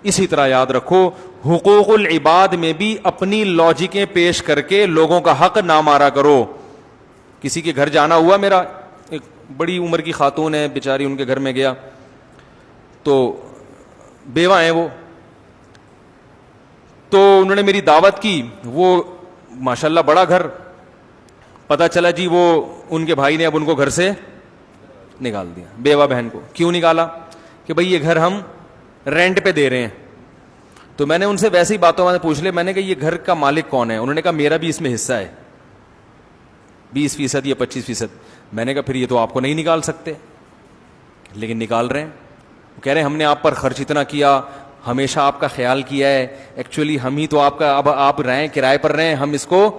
اسی طرح یاد رکھو حقوق العباد میں بھی اپنی لاجکیں پیش کر کے لوگوں کا حق نہ مارا کرو. کسی کے گھر جانا ہوا, میرا ایک بڑی عمر کی خاتون ہے بیچاری, ان کے گھر میں گیا تو بیوہ ہیں وہ, تو انہوں نے میری دعوت کی. وہ ماشاءاللہ بڑا گھر, پتہ چلا جی وہ ان کے بھائی نے اب ان کو گھر سے نکال دیا, بیوہ بہن کو. کیوں نکالا؟ کہ بھئی یہ گھر ہم رینٹ پہ دے رہے ہیں. تو میں نے ان سے ویسی باتوں میں پوچھ لیا, میں نے کہا یہ گھر کا مالک کون ہے؟ انہوں نے کہا میرا بھی اس میں حصہ ہے 20% یا 25%. میں نے کہا پھر یہ تو آپ کو نہیں نکال سکتے, لیکن نکال رہے ہیں. وہ کہہ رہے ہیں ہم نے آپ پر خرچ اتنا کیا, ہمیشہ آپ کا خیال کیا ہے, ایکچولی ہم ہی تو آپ کا, اب آپ رہیں کرائے پر رہیں, ہم اس کو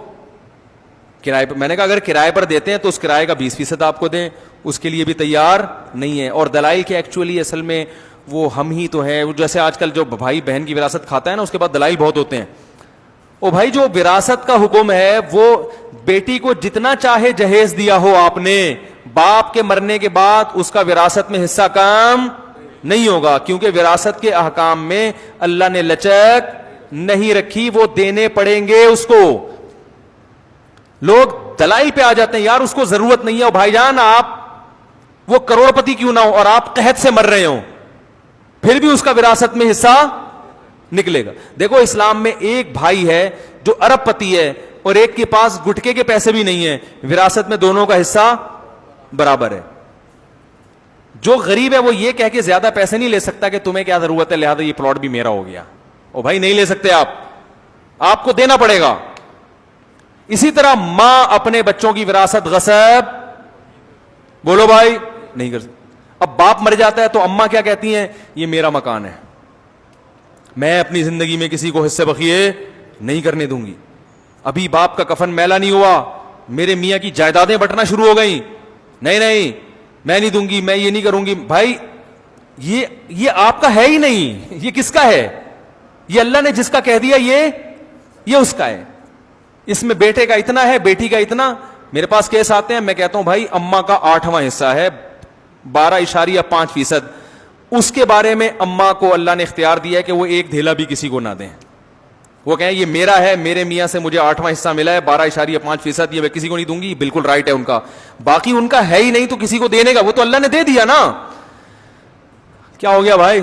کرائے پر. میں نے کہا اگر کرائے پر دیتے ہیں تو اس کرائے کا 20% آپ کو دیں, اس کے لیے بھی تیار نہیں ہے. اور دلائل کے ایکچولی اصل میں وہ ہم ہی تو ہیں. جیسے آج کل جو بھائی بہن کی وراثت کھاتا ہے نا, اس کے بعد دلائل بہت ہوتے ہیں. او بھائی جو وراثت کا حکم ہے وہ بیٹی کو جتنا چاہے جہیز دیا ہو آپ نے, باپ کے مرنے کے بعد اس کا وراثت میں حصہ کم نہیں ہوگا, کیونکہ وراثت کے احکام میں اللہ نے لچک نہیں رکھی, وہ دینے پڑیں گے اس کو. لوگ دلائل پہ آ جاتے ہیں, یار اس کو ضرورت نہیں ہے. بھائی جان آپ وہ کروڑ پتی کیوں نہ ہو اور آپ قحط سے مر رہے ہو, پھر بھی اس کا وراثت میں حصہ نکلے گا. دیکھو اسلام میں ایک بھائی ہے جو ارب پتی ہے اور ایک کے پاس گٹکے کے پیسے بھی نہیں ہیں, وراثت میں دونوں کا حصہ برابر ہے. جو غریب ہے وہ یہ کہہ کے زیادہ پیسے نہیں لے سکتا کہ تمہیں کیا ضرورت ہے لہذا یہ پلاٹ بھی میرا ہو گیا. او بھائی نہیں لے سکتے آپ کو دینا پڑے گا. اسی طرح ماں اپنے بچوں کی وراثت غصب, بولو بھائی, نہیں کر سکتی. اب باپ مر جاتا ہے تو اماں کیا کہتی ہیں, یہ میرا مکان ہے, میں اپنی زندگی میں کسی کو حصے بخیے نہیں کرنے دوں گی. ابھی باپ کا کفن میلا نہیں ہوا, میرے میاں کی جائیدادیں بٹنا شروع ہو گئیں, نہیں میں نہیں دوں گی, میں یہ نہیں کروں گی. بھائی یہ آپ کا ہے ہی نہیں, یہ کس کا ہے؟ یہ اللہ نے جس کا کہہ دیا یہ اس کا ہے. اس میں بیٹے کا اتنا ہے, بیٹی کا اتنا. میرے پاس کیس آتے ہیں, میں کہتا ہوں بھائی اماں کا 8واں حصہ ہے 12.5%, اس کے بارے میں اماں کو اللہ نے اختیار دیا ہے کہ وہ ایک دھیلا بھی کسی کو نہ دیں. وہ کہیں یہ میرا ہے, میرے میاں سے مجھے 8واں حصہ ملا ہے 12.5%, یہ میں کسی کو نہیں دوں گی. بالکل رائٹ ہے ان کا, باقی ان کا ہے ہی نہیں تو کسی کو دینے کا, وہ تو اللہ نے دے دیا نا. کیا ہو گیا بھائی؟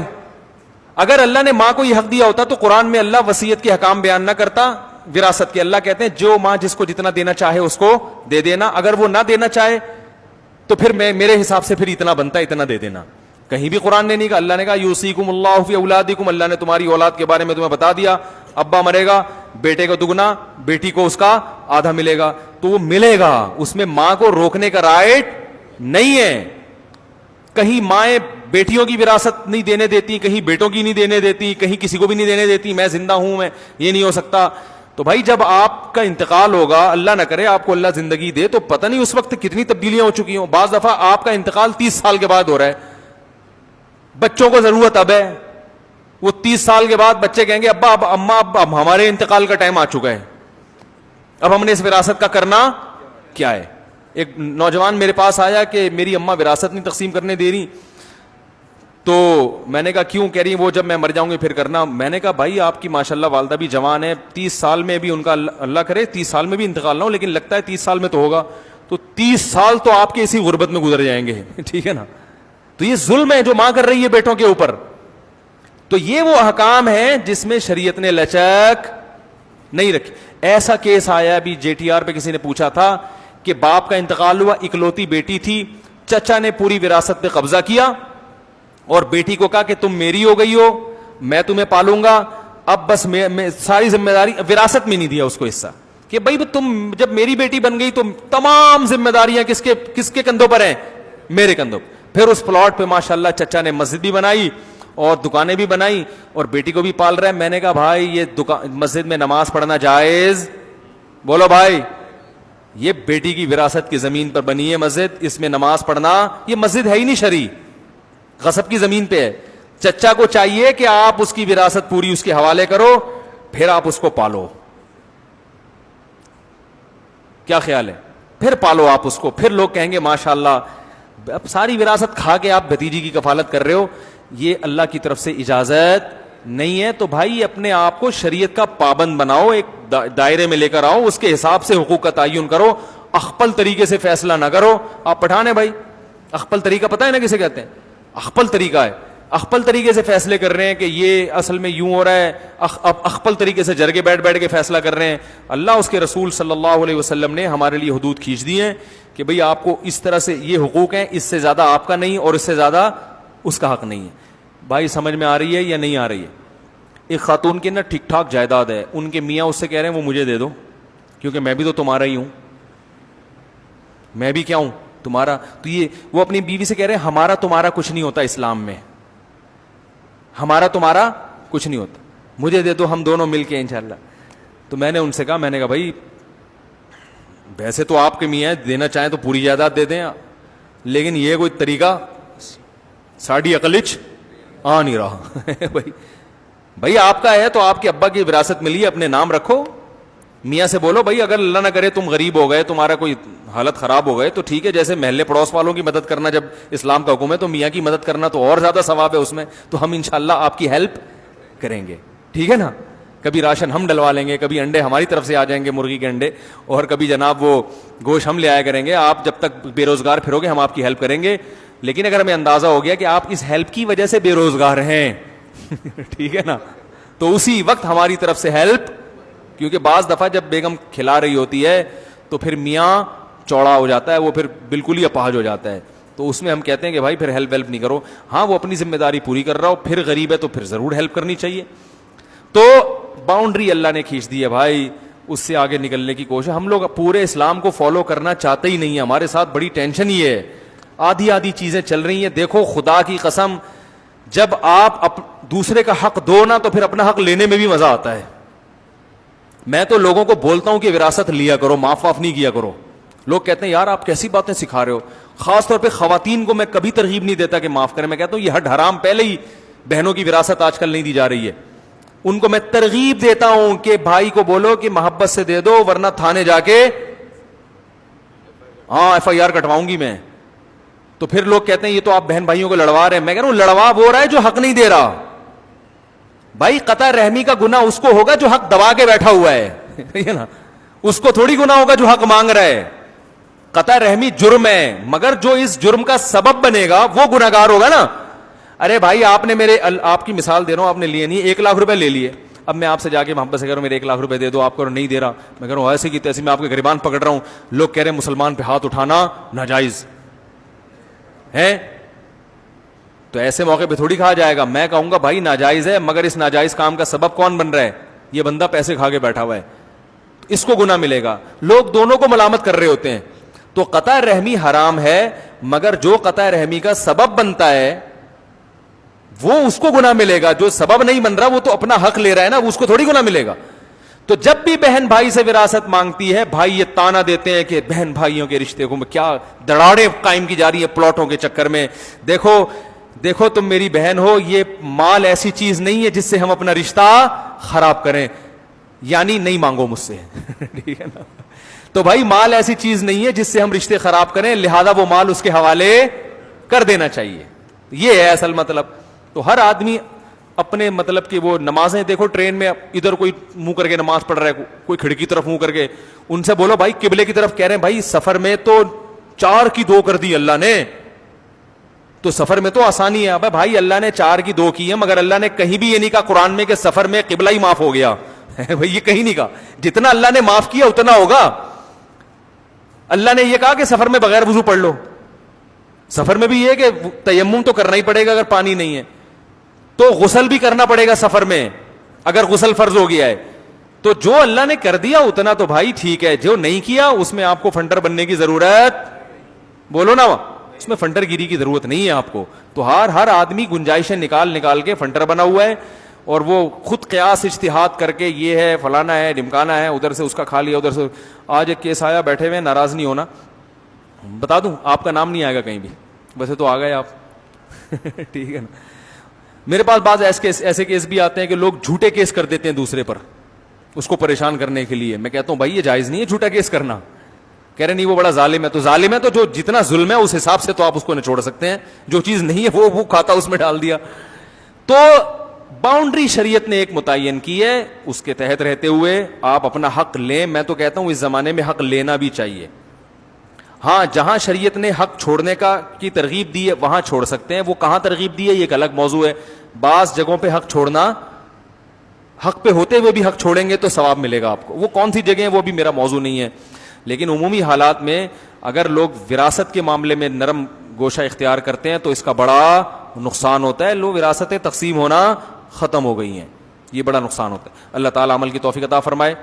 اگر اللہ نے ماں کو یہ حق دیا ہوتا تو قرآن میں اللہ وصیت کے حکام بیان نہ کرتا وراثت کے. اللہ کہتے ہیں جو ماں جس کو جتنا دینا چاہے اس کو دے دینا, اگر وہ نہ دینا چاہے تو پھر میرے حساب سے پھر اتنا بنتا ہے اتنا دے دینا. کہیں بھی قرآن نے نہیں کہا. اللہ نے کہا یوصیکم اللہ فی اولادکم, اللہ نے تمہاری اولاد کے بارے میں تمہیں بتا دیا, ابا مرے گا بیٹے کو دگنا, بیٹی کو اس کا آدھا ملے گا, تو وہ ملے گا. اس میں ماں کو روکنے کا رائٹ نہیں ہے. کہیں مائیں بیٹیوں کی وراثت نہیں دینے دیتی, کہیں بیٹوں کی نہیں دینے دیتی, کہیں کسی کو بھی نہیں دینے دیتی, میں زندہ ہوں, میں یہ نہیں ہو سکتا. تو بھائی جب آپ کا انتقال ہوگا, اللہ نہ کرے آپ کو اللہ زندگی دے, تو پتہ نہیں اس وقت کتنی تبدیلیاں ہو چکی ہوں. بعض دفعہ آپ کا انتقال 30 سال کے بعد ہو رہا ہے, بچوں کو ضرورت اب ہے, وہ 30 سال کے بعد بچے کہیں گے ابا اب اماں اب ہمارے انتقال کا ٹائم آ چکا ہے, اب ہم نے اس وراثت کا کرنا کیا ہے. ایک نوجوان میرے پاس آیا کہ میری اماں وراثت نہیں تقسیم کرنے دے رہی, تو میں نے کہا کیوں؟ کہہ رہی وہ جب میں مر جاؤں گی پھر کرنا. میں نے کہا بھائی آپ کی ماشاءاللہ والدہ بھی جوان ہے, 30 سال میں بھی ان کا اللہ کرے 30 سال میں بھی انتقال نہ ہو, لیکن لگتا ہے 30 سال میں تو ہوگا, تو 30 سال تو آپ کے اسی غربت میں گزر جائیں گے. ٹھیک ہے نا. تو یہ ظلم ہے جو ماں کر رہی ہے بیٹوں کے اوپر. تو یہ وہ احکام ہیں جس میں شریعت نے لچک نہیں رکھی. ایسا کیس آیا ابھی JTR پہ, کسی نے پوچھا تھا کہ باپ کا انتقال ہوا, اکلوتی بیٹی تھی, چچا نے پوری وراثت پہ قبضہ کیا اور بیٹی کو کہا کہ تم میری ہو گئی ہو, میں تمہیں پالوں گا, اب بس میں ساری ذمہ داری. وراثت میں نہیں دیا اس کو حصہ کہ بھائی تم جب میری بیٹی بن گئی تو تمام ذمہ داریاں کس کے کندھوں پر ہیں؟ میرے کندھوں. پھر اس پلاٹ پہ ماشاءاللہ چچا نے مسجد بھی بنائی اور دکانیں بھی بنائی اور بیٹی کو بھی پال رہا ہے. میں نے کہا بھائی یہ مسجد میں نماز پڑھنا جائز؟ بولو بھائی, یہ بیٹی کی وراثت کی زمین پر بنی ہے مسجد, اس میں نماز پڑھنا, یہ مسجد ہے ہی نہیں شرعی, غصب کی زمین پہ ہے. چچا کو چاہیے کہ آپ اس کی وراثت پوری اس کے حوالے کرو, پھر آپ اس کو پالو. کیا خیال ہے؟ پھر پالو آپ اس کو, پھر لوگ کہیں گے ماشاءاللہ. اب ساری وراثت کھا کے آپ بھتیجی کی کفالت کر رہے ہو, یہ اللہ کی طرف سے اجازت نہیں ہے تو بھائی اپنے آپ کو شریعت کا پابند بناؤ, ایک دائرے میں لے کر آؤ, اس کے حساب سے حقوق کا تعین کرو, اخپل طریقے سے فیصلہ نہ کرو. آپ پٹھان ہیں بھائی, اخپل طریقہ پتہ ہے نا کسے کہتے ہیں؟ اخپل طریقہ ہے. اخپل طریقے سے فیصلے کر رہے ہیں کہ یہ اصل میں یوں ہو رہا ہے, اخپل طریقے سے جرگے بیٹھ بیٹھ کے فیصلہ کر رہے ہیں. اللہ اس کے رسول صلی اللہ علیہ وسلم نے ہمارے لیے حدود کھینچ دی ہیں کہ بھئی آپ کو اس طرح سے یہ حقوق ہیں, اس سے زیادہ آپ کا نہیں اور اس سے زیادہ اس کا حق نہیں ہے. بھائی سمجھ میں آ رہی ہے یا نہیں آ رہی ہے؟ ایک خاتون کی نا ٹھیک ٹھاک جائیداد ہے, ان کے میاں اس سے کہہ رہے ہیں وہ مجھے دے دو کیونکہ میں بھی تو تمہارا ہی ہوں, میں بھی کیا ہوں تمہارا. تو یہ وہ اپنی بیوی سے کہہ رہے ہیں ہمارا تمہارا کچھ نہیں ہوتا اسلام میں, ہمارا تمہارا کچھ نہیں ہوتا, مجھے دے دو ہم دونوں مل کے انشاءاللہ. تو میں نے ان سے کہا, میں نے کہا بھائی ویسے تو آپ کے میاں دینا چاہیں تو پوری جائیداد دے دیں, لیکن یہ کوئی طریقہ ساڑھی عقلچ آ نہیں رہا. بھائی آپ کا ہے تو آپ کے ابا کی وراثت ملی ہے, اپنے نام رکھو. میاں سے بولو بھائی اگر اللہ نہ کرے تم غریب ہو گئے, تمہارا کوئی حالت خراب ہو گئے تو ٹھیک ہے, جیسے محلے پڑوس والوں کی مدد کرنا جب اسلام کا حکم ہے تو میاں کی مدد کرنا تو اور زیادہ ثواب ہے اس میں, تو ہم انشاءاللہ آپ کی ہیلپ کریں گے, ٹھیک ہے نا. کبھی راشن ہم ڈلوا لیں گے, کبھی انڈے ہماری طرف سے آ جائیں گے, مرغی کے انڈے, اور کبھی جناب وہ گوشت ہم لے آیا کریں گے. آپ جب تک بے روزگار پھرو گے ہم آپ کی ہیلپ کریں گے, لیکن اگر ہمیں اندازہ ہو گیا کہ آپ اس ہیلپ کی وجہ سے بے روزگار ہیں ٹھیک ہے نا, تو اسی وقت ہماری طرف سے ہیلپ, کیونکہ بعض دفعہ جب بیگم کھلا رہی ہوتی ہے تو پھر میاں چوڑا ہو جاتا ہے, وہ پھر بالکل ہی اپاہج ہو جاتا ہے, تو اس میں ہم کہتے ہیں کہ بھائی پھر ہیلپ نہیں کرو. ہاں وہ اپنی ذمہ داری پوری کر رہا ہو, پھر غریب ہے تو پھر ضرور ہیلپ کرنی چاہیے. تو باؤنڈری اللہ نے کھینچ دی ہے بھائی, اس سے آگے نکلنے کی کوشش. ہم لوگ پورے اسلام کو فالو کرنا چاہتے ہی نہیں ہیں, ہمارے ساتھ بڑی ٹینشن ہی ہے, آدھی آدھی چیزیں چل رہی ہیں. دیکھو خدا کی قسم, جب آپ دوسرے کا حق دو نا تو پھر اپنا حق لینے میں بھی مزہ آتا ہے. میں تو لوگوں کو بولتا ہوں کہ وراثت لیا کرو, معاف واف نہیں کیا کرو. لوگ کہتے ہیں یار آپ کیسی باتیں سکھا رہے ہو. خاص طور پہ خواتین کو میں کبھی ترغیب نہیں دیتا کہ معاف کریں. میں کہتا ہوں یہ حد حرام, پہلے ہی بہنوں کی وراثت آج کل نہیں دی جا رہی ہے. ان کو میں ترغیب دیتا ہوں کہ بھائی کو بولو کہ محبت سے دے دو, ورنہ تھانے جا کے ہاں ایف آئی آر کٹواؤں گی میں. تو پھر لوگ کہتے ہیں یہ تو آپ بہن بھائیوں کو لڑوا رہے ہیں. میں کہہ رہا ہوں لڑوا وہ رہا ہے جو حق نہیں دے رہا. بھائی قطع رحمی کا گناہ اس کو ہوگا جو حق دبا کے بیٹھا ہوا ہے نا, اس کو تھوڑی گناہ ہوگا جو حق مانگ رہا ہے. قطع رحمی جرم ہے, مگر جو اس جرم کا سبب بنے گا وہ گناہگار ہوگا نا. ارے بھائی آپ نے آپ کی مثال دے رہا ہوں, آپ نے لیے نہیں, 1 لاکھ روپے لے لیے. اب میں آپ سے جا کے محبت سے کہہ رہا ہوں میرے 1 لاکھ روپے دے دو, آپ کو نہیں دے رہا. میں کہہ رہا ہوں ایسے کی تیسے میں آپ کے گریبان پکڑ رہا ہوں. لوگ کہہ رہے ہیں مسلمان پہ ہاتھ اٹھانا ناجائز ہے, تو ایسے موقع پہ تھوڑی کہا جائے گا. میں کہوں گا بھائی ناجائز ہے, مگر اس ناجائز کام کا سبب کون بن رہا ہے؟ یہ بندہ پیسے کھا کے بیٹھا ہوا ہے, اس کو گناہ ملے گا. لوگ دونوں کو ملامت کر رہے ہوتے ہیں. تو قطع رحمی حرام ہے, مگر جو قطع رحمی کا سبب بنتا ہے وہ اس کو گناہ ملے گا. جو سبب نہیں بن رہا وہ تو اپنا حق لے رہا ہے نا, اس کو تھوڑی گناہ ملے گا. تو جب بھی بہن بھائی سے وراثت مانگتی ہے, بھائی یہ تانا دیتے ہیں کہ بہن بھائیوں کے رشتے کو کیا دراڑیں قائم کی جا رہی ہیں پلاٹوں کے چکر میں. دیکھو تم میری بہن ہو, یہ مال ایسی چیز نہیں ہے جس سے ہم اپنا رشتہ خراب کریں, یعنی نہیں مانگو مجھ سے ٹھیک ہے نا. تو بھائی مال ایسی چیز نہیں ہے جس سے ہم رشتے خراب کریں, لہذا وہ مال اس کے حوالے کر دینا چاہیے. یہ ہے اصل مطلب. تو ہر آدمی اپنے مطلب کہ وہ نمازیں دیکھو, ٹرین میں ادھر کوئی منہ کر کے نماز پڑھ رہا ہے, کوئی کھڑکی طرف منہ کر کے, ان سے بولو بھائی قبلے کی طرف. کہہ رہے ہیں بھائی سفر میں تو 4 کی 2 کر دی اللہ نے, تو سفر میں تو آسانی ہے. بھائی اللہ نے 4 کی 2 کی ہے, مگر اللہ نے کہیں بھی یہ نہیں کہا قرآن میں کہ سفر میں قبلہ ہی معاف ہو گیا بھائی یہ کہیں نہیں کہا. جتنا اللہ نے معاف کیا اتنا ہوگا. اللہ نے یہ کہا کہ سفر میں بغیر وضو پڑھ لو. سفر میں بھی یہ کہ تیمم تو کرنا ہی پڑے گا اگر پانی نہیں ہے, تو غسل بھی کرنا پڑے گا سفر میں اگر غسل فرض ہو گیا ہے. تو جو اللہ نے کر دیا اتنا تو بھائی ٹھیک ہے, جو نہیں کیا اس میں آپ کو فنڈر بننے کی ضرورت, بولو نا, اس میں فنڈر گیری کی ضرورت نہیں ہے آپ کو. تو ہر آدمی گنجائشیں نکال کے فنڈر بنا ہوا ہے, اور وہ خود قیاس اجتہاد کر کے یہ ہے فلانا ہے ڈمکانا ہے, ادھر سے اس کا کھا لیا ادھر سے. آج ایک کیس آیا, بیٹھے ہوئے, ناراض نہیں ہونا, بتا دوں آپ کا نام نہیں آئے گا کہیں بھی, ویسے تو آ گئے آپ ٹھیک ہے نا. میرے پاس بعض ایسے کیس بھی آتے ہیں کہ لوگ جھوٹے کیس کر دیتے ہیں دوسرے پر اس کو پریشان کرنے کے لیے. میں کہتا ہوں بھائی یہ جائز نہیں ہے جھوٹا کیس کرنا. کہہ رہے نہیں وہ بڑا ظالم ہے. تو ظالم ہے تو جو جتنا ظلم ہے اس حساب سے تو آپ اس کو نچوڑ سکتے ہیں, جو چیز نہیں ہے وہ کھاتا اس میں ڈال دیا. تو باؤنڈری شریعت نے ایک متعین کی ہے, اس کے تحت رہتے ہوئے آپ اپنا حق لیں. میں تو کہتا ہوں اس زمانے میں حق لینا بھی چاہیے. ہاں جہاں شریعت نے حق چھوڑنے کی ترغیب دی ہے وہاں چھوڑ سکتے ہیں. وہ کہاں ترغیب دی ہے یہ ایک الگ موضوع ہے. بعض جگہوں پہ حق چھوڑنا, حق پہ ہوتے ہوئے بھی حق چھوڑیں گے تو ثواب ملے گا آپ کو. وہ کون سی جگہ ہیں وہ بھی میرا موضوع نہیں ہے, لیکن عمومی حالات میں اگر لوگ وراثت کے معاملے میں نرم گوشہ اختیار کرتے ہیں تو اس کا بڑا نقصان ہوتا ہے. لوگ وراثتیں تقسیم ہونا ختم ہو گئی ہیں, یہ بڑا نقصان ہوتا ہے. اللہ تعالیٰ عمل کی توفیق عطا فرمائے.